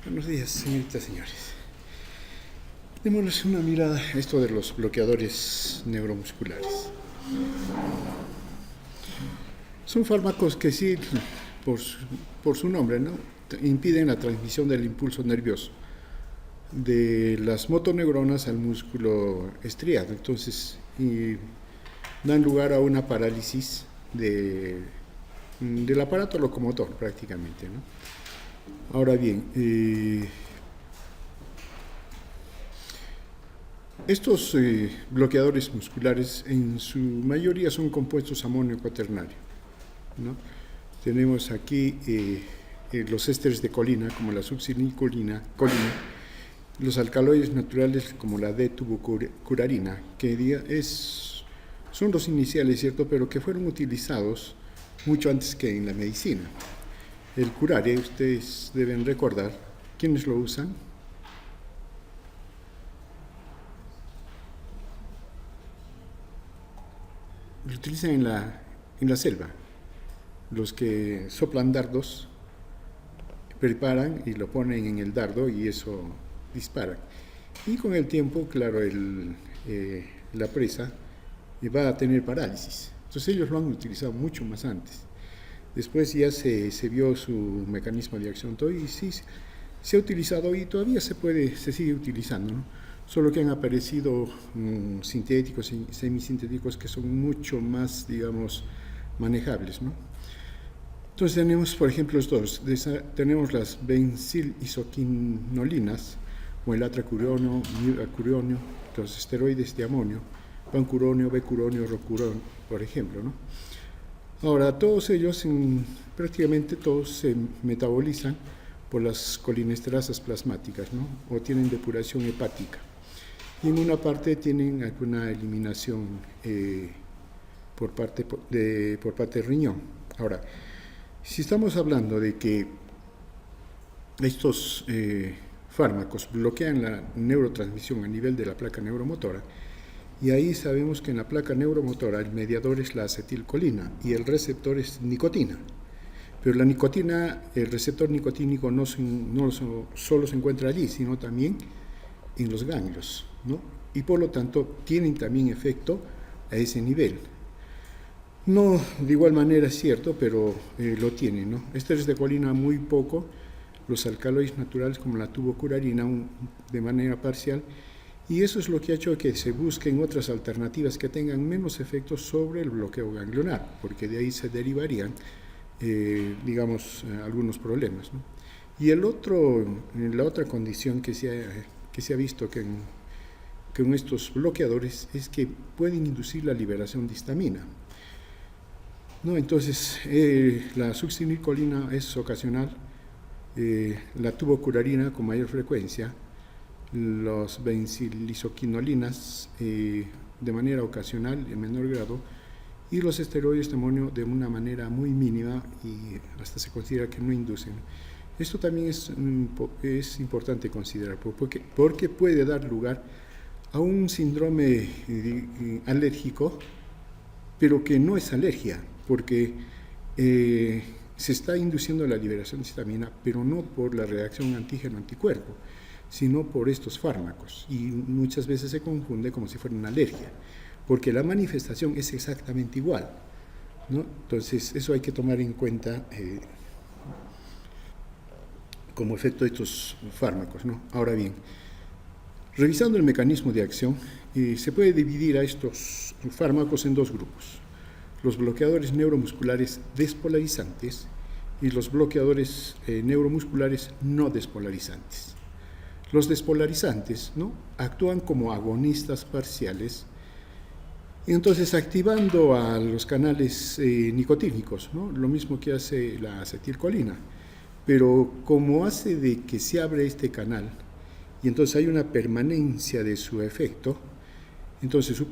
Buenos días, señoritas, señores. Démosles una mirada a esto de los bloqueadores neuromusculares. Son fármacos que sí, por su nombre, ¿no?, impiden la transmisión del impulso nervioso de las motoneuronas al músculo estriado. Entonces, dan lugar a una parálisis del aparato locomotor prácticamente, ¿no? Ahora bien, estos bloqueadores musculares en su mayoría son compuestos amonio cuaternario, ¿no? Tenemos aquí los ésteres de colina, como la succinilcolina, los alcaloides naturales como la D-tubocurarina, que son los iniciales, ¿cierto?, pero que fueron utilizados mucho antes que en la medicina. El curare, ustedes deben recordar, ¿quiénes lo usan? Lo utilizan en la selva. Los que soplan dardos, preparan y lo ponen en el dardo y eso dispara. Y con el tiempo, claro, la presa va a tener parálisis. Entonces ellos lo han utilizado mucho más antes. Después ya se vio su mecanismo de acción y sí se ha utilizado y todavía se sigue utilizando, ¿no? Solo que han aparecido sintéticos y semisintéticos que son mucho más, digamos, manejables, ¿no? Entonces tenemos, por ejemplo, tenemos las benzilisoquinolinas, o el atracuronio, midacuronio, los esteroides de amonio, pancuronio, becuronio, rocuronio, por ejemplo, ¿no? Ahora, todos ellos, prácticamente todos se metabolizan por las colinesterasas plasmáticas, ¿no?, o tienen depuración hepática. Y en una parte tienen alguna eliminación por parte del riñón. Ahora, si estamos hablando de que estos fármacos bloquean la neurotransmisión a nivel de la placa neuromotora, y ahí sabemos que en la placa neuromotora el mediador es la acetilcolina y el receptor es nicotina. Pero la nicotina, el receptor nicotínico no solo se encuentra allí, sino también en los ganglios, ¿no? Y por lo tanto tienen también efecto a ese nivel. No de igual manera es cierto, pero lo tienen, ¿no? Ésteres de colina muy poco, los alcaloides naturales como la tubocurarina de manera parcial, y eso es lo que ha hecho que se busquen otras alternativas que tengan menos efectos sobre el bloqueo ganglionar, porque de ahí se derivarían, algunos problemas, ¿no? Y la otra condición que se ha visto que en estos bloqueadores es que pueden inducir la liberación de histamina, ¿no? Entonces, la succinilcolina es ocasional, la tubocurarina con mayor frecuencia, los benzilisoquinolinas de manera ocasional, en menor grado, y los esteroides de amonio de una manera muy mínima y hasta se considera que no inducen. Esto también es importante considerar porque puede dar lugar a un síndrome alérgico, pero que no es alergia, porque se está induciendo la liberación de histamina, pero no por la reacción antígeno-anticuerpo, sino por estos fármacos, y muchas veces se confunde como si fuera una alergia, porque la manifestación es exactamente igual, ¿no? Entonces eso hay que tomar en cuenta como efecto de estos fármacos, ¿no? Ahora bien, revisando el mecanismo de acción, se puede dividir a estos fármacos en dos grupos: los bloqueadores neuromusculares despolarizantes y los bloqueadores neuromusculares no despolarizantes. Los despolarizantes, ¿no?, actúan como agonistas parciales, y entonces activando a los canales nicotínicos, ¿no?, lo mismo que hace la acetilcolina, pero como hace de que se abre este canal y entonces hay una permanencia de su efecto, entonces su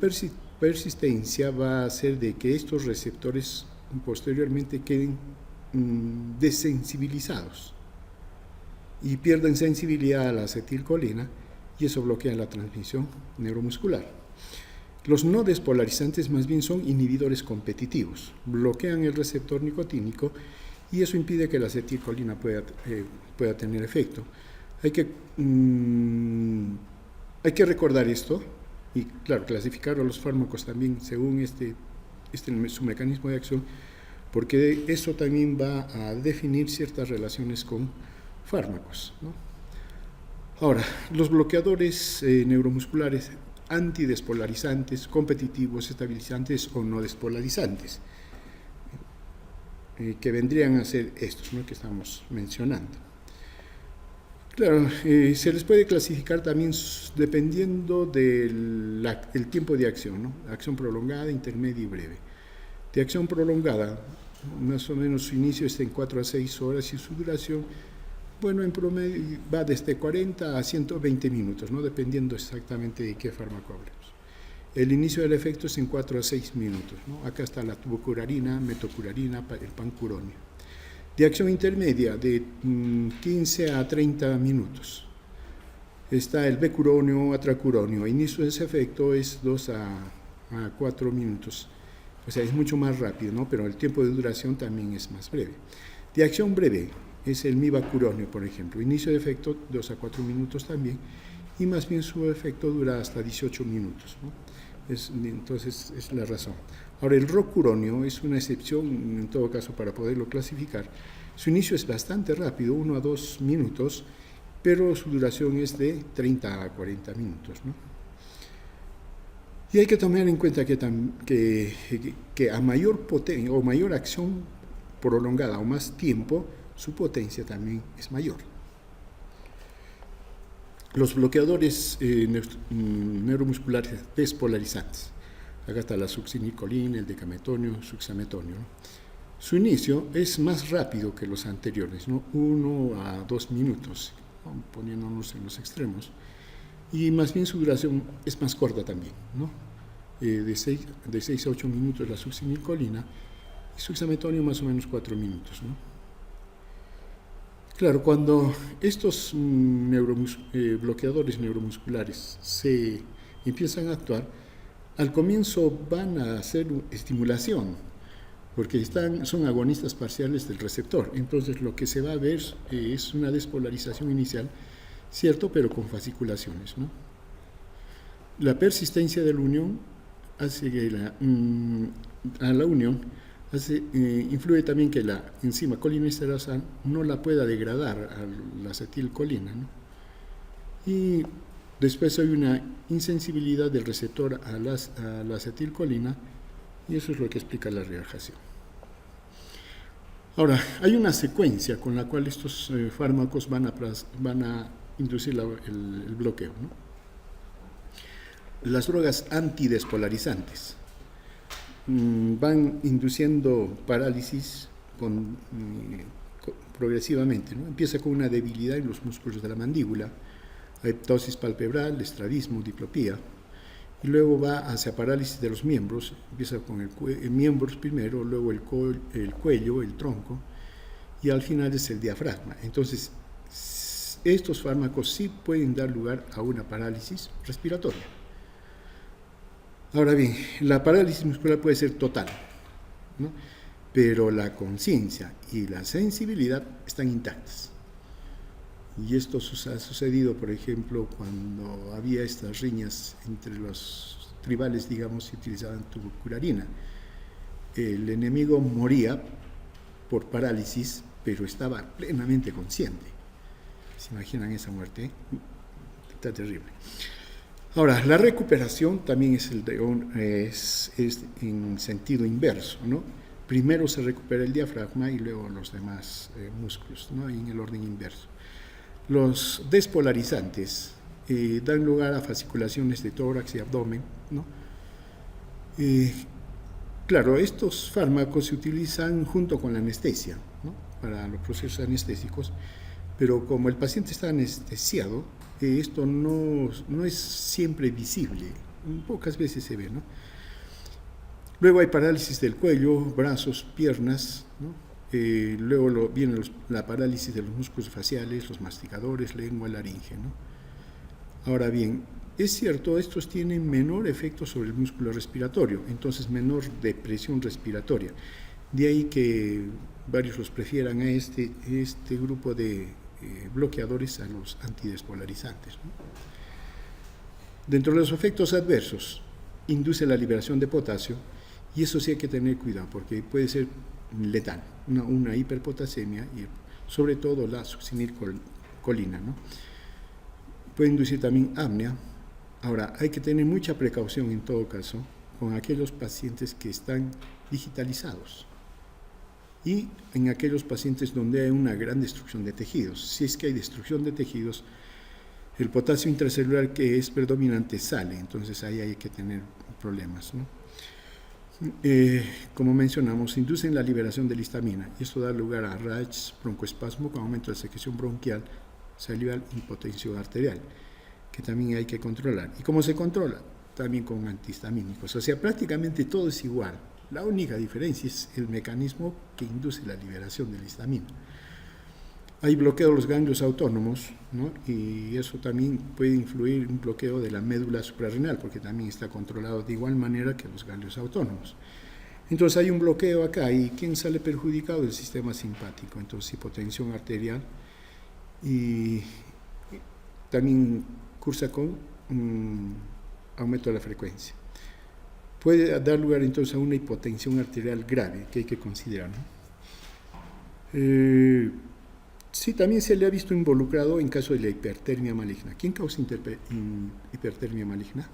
persistencia va a hacer de que estos receptores posteriormente queden desensibilizados y pierden sensibilidad a la acetilcolina, y eso bloquea la transmisión neuromuscular. Los no despolarizantes más bien son inhibidores competitivos, bloquean el receptor nicotínico, y eso impide que la acetilcolina pueda tener efecto. Hay que, hay que recordar esto y, claro, clasificar a los fármacos también según su mecanismo de acción, porque eso también va a definir ciertas relaciones con fármacos, ¿no? Ahora, los bloqueadores neuromusculares antidespolarizantes, competitivos, estabilizantes o no despolarizantes, que vendrían a ser estos, ¿no?, que estamos mencionando. Claro, se les puede clasificar también dependiendo del tiempo de acción, ¿no? Acción prolongada, intermedia y breve. De acción prolongada, más o menos su inicio está en 4 a 6 horas y su duración, bueno, en promedio va desde 40 a 120 minutos, ¿no?, dependiendo exactamente de qué fármaco hablemos. El inicio del efecto es en 4 a 6 minutos, ¿no? Acá está la tubocurarina, metocurarina, el pancuronio. De acción intermedia, de 15 a 30 minutos. Está el becuronio, atracuronio. Inicio de ese efecto es 2 a 4 minutos. O sea, es mucho más rápido, ¿no?, pero el tiempo de duración también es más breve. De acción breve es el mibacuronio, por ejemplo. Inicio de efecto 2 a 4 minutos también, y más bien su efecto dura hasta 18 minutos, ¿no? Entonces es la razón. Ahora, el rocuronio es una excepción, en todo caso, para poderlo clasificar. Su inicio es bastante rápido, 1 a 2 minutos, pero su duración es de 30 a 40 minutos, ¿no? Y hay que tomar en cuenta que a mayor potencia o mayor acción prolongada o más tiempo, su potencia también es mayor. Los bloqueadores neuromusculares despolarizantes. Acá está la succinicolina, el decametonio, suxametonio, ¿no? Su inicio es más rápido que los anteriores, ¿no? 1 a 2 minutos, poniéndonos en los extremos. Y más bien su duración es más corta también, ¿no? De 6 a 8 minutos la succinicolina, y suxametonio más o menos 4 minutos, ¿no? Claro, cuando estos bloqueadores neuromusculares se empiezan a actuar, al comienzo van a hacer estimulación, porque son agonistas parciales del receptor. Entonces lo que se va a ver es una despolarización inicial, cierto, pero con fasciculaciones, ¿no? La persistencia de la unión hace que a la unión influye también que la enzima colinesterasa no la pueda degradar a la acetilcolina, ¿no? Y después hay una insensibilidad del receptor a la acetilcolina, y eso es lo que explica la relajación. Ahora, hay una secuencia con la cual estos fármacos van a inducir el bloqueo, ¿no? Las drogas antidespolarizantes van induciendo parálisis progresivamente, ¿no? Empieza con una debilidad en los músculos de la mandíbula, ptosis palpebral, estrabismo, diplopía, y luego va hacia parálisis de los miembros. Empieza con miembros primero, luego el cuello, el tronco, y al final es el diafragma. Entonces, estos fármacos sí pueden dar lugar a una parálisis respiratoria. Ahora bien, la parálisis muscular puede ser total, ¿no?, pero la conciencia y la sensibilidad están intactas. Y esto ha sucedido, por ejemplo, cuando había estas riñas entre los tribales, digamos, y utilizaban tubocurarina. El enemigo moría por parálisis, pero estaba plenamente consciente. ¿Se imaginan esa muerte? Está terrible. Ahora, la recuperación también es en sentido inverso, ¿no? Primero se recupera el diafragma y luego los demás músculos, ¿no?, en el orden inverso. Los despolarizantes dan lugar a fasciculaciones de tórax y abdomen, ¿no? Claro, estos fármacos se utilizan junto con la anestesia, ¿no?, para los procesos anestésicos, pero como el paciente está anestesiado, esto no es siempre visible, pocas veces se ve, ¿no? Luego hay parálisis del cuello, brazos, piernas, ¿no? Luego viene la parálisis de los músculos faciales, los masticadores, lengua, laringe, ¿no? Ahora bien, es cierto, estos tienen menor efecto sobre el músculo respiratorio, entonces menor depresión respiratoria. De ahí que varios los prefieran a este grupo de bloqueadores a los antidespolarizantes, ¿no? Dentro de los efectos adversos, induce la liberación de potasio, y eso sí hay que tener cuidado, porque puede ser letal, una hiperpotasemia, y sobre todo la succinilcolina, ¿no? Puede inducir también apnea. Ahora, hay que tener mucha precaución en todo caso con aquellos pacientes que están digitalizados y en aquellos pacientes donde hay una gran destrucción de tejidos. Si es que hay destrucción de tejidos, el potasio intracelular que es predominante sale, entonces ahí hay que tener problemas, ¿no? Como mencionamos, inducen la liberación de la histamina, y esto da lugar a RAGs, broncoespasmo con aumento de secreción bronquial, salival, hipotensión arterial, que también hay que controlar. ¿Y cómo se controla? También con antihistamínicos. O sea, prácticamente todo es igual. La única diferencia es el mecanismo que induce la liberación de la histamina. Hay bloqueo de los ganglios autónomos, ¿no? Y eso también puede influir un bloqueo de la médula suprarrenal, porque también está controlado de igual manera que los ganglios autónomos. Entonces hay un bloqueo acá, y ¿quién sale perjudicado? El sistema simpático. Entonces hipotensión arterial, y también cursa con aumento de la frecuencia. Puede dar lugar entonces a una hipotensión arterial grave que hay que considerar, ¿no? Sí, también se le ha visto involucrado en caso de la hipertermia maligna. ¿Quién causa hipertermia maligna?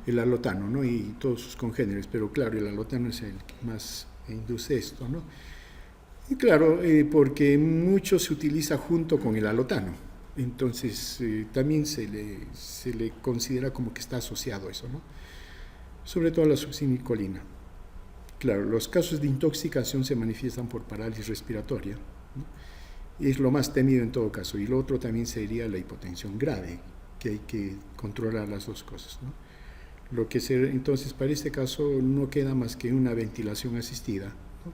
El alotano, ¿no? Y todos sus congéneres, pero claro, el alotano es el que más induce esto, ¿no? Y claro, porque mucho se utiliza junto con el alotano, entonces también se le considera como que está asociado a eso, ¿no? Sobre todo la succinilcolina. Claro, los casos de intoxicación se manifiestan por parálisis respiratoria, ¿no? Y es lo más temido en todo caso. Y lo otro también sería la hipotensión grave, que hay que controlar las dos cosas, ¿no? Entonces, para este caso no queda más que una ventilación asistida, ¿no?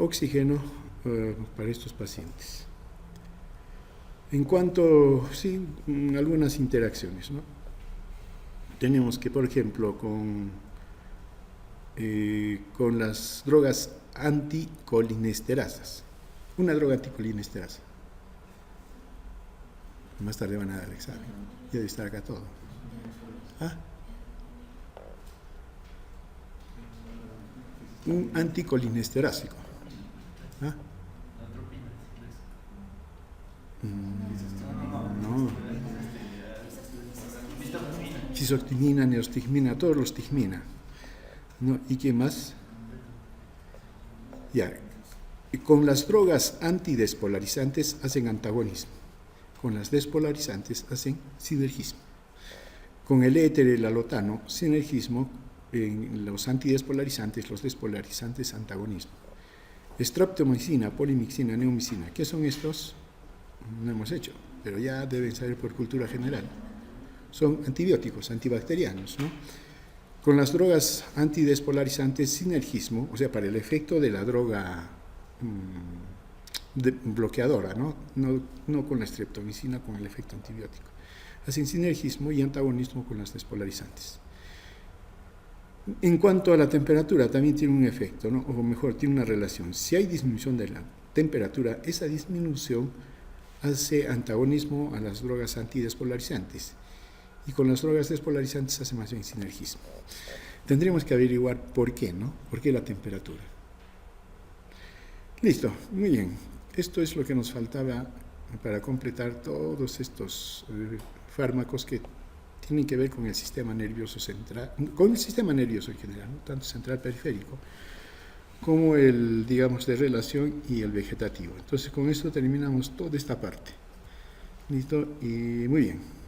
Oxígeno para estos pacientes. En cuanto, sí, algunas interacciones, ¿no? Tenemos que, por ejemplo, con las drogas anticolinesterasas. Una droga anticolinesterasa. Más tarde van a dar el examen. Ya debe estar acá todo. ¿Ah? Un anticolinesterásico. ¿Ah? No. Fisostigmina, neostigmina, todos los tigmina, ¿no? ¿Y qué más? Ya. Y con las drogas antidespolarizantes hacen antagonismo. Con las despolarizantes hacen sinergismo. Con el éter y el alotano, sinergismo. En los antidespolarizantes, los despolarizantes, antagonismo. Streptomicina, polimixina, neomicina. ¿Qué son estos? No hemos hecho, pero ya deben saber por cultura general. Son antibióticos, antibacterianos, ¿no? Con las drogas antidespolarizantes, sinergismo, o sea, para el efecto de la droga bloqueadora, ¿no? No con la streptomicina, con el efecto antibiótico. Hacen sinergismo y antagonismo con las despolarizantes. En cuanto a la temperatura, también tiene un efecto, ¿no? O mejor, tiene una relación. Si hay disminución de la temperatura, esa disminución hace antagonismo a las drogas antidespolarizantes. Y con las drogas despolarizantes hace más bien sinergismo. Tendríamos que averiguar por qué, ¿no? ¿Por qué la temperatura? Listo, muy bien. Esto es lo que nos faltaba para completar todos estos fármacos que tienen que ver con el sistema nervioso central, con el sistema nervioso en general, ¿no? Tanto central periférico, como el, digamos, de relación y el vegetativo. Entonces, con esto terminamos toda esta parte. ¿Listo? Y muy bien.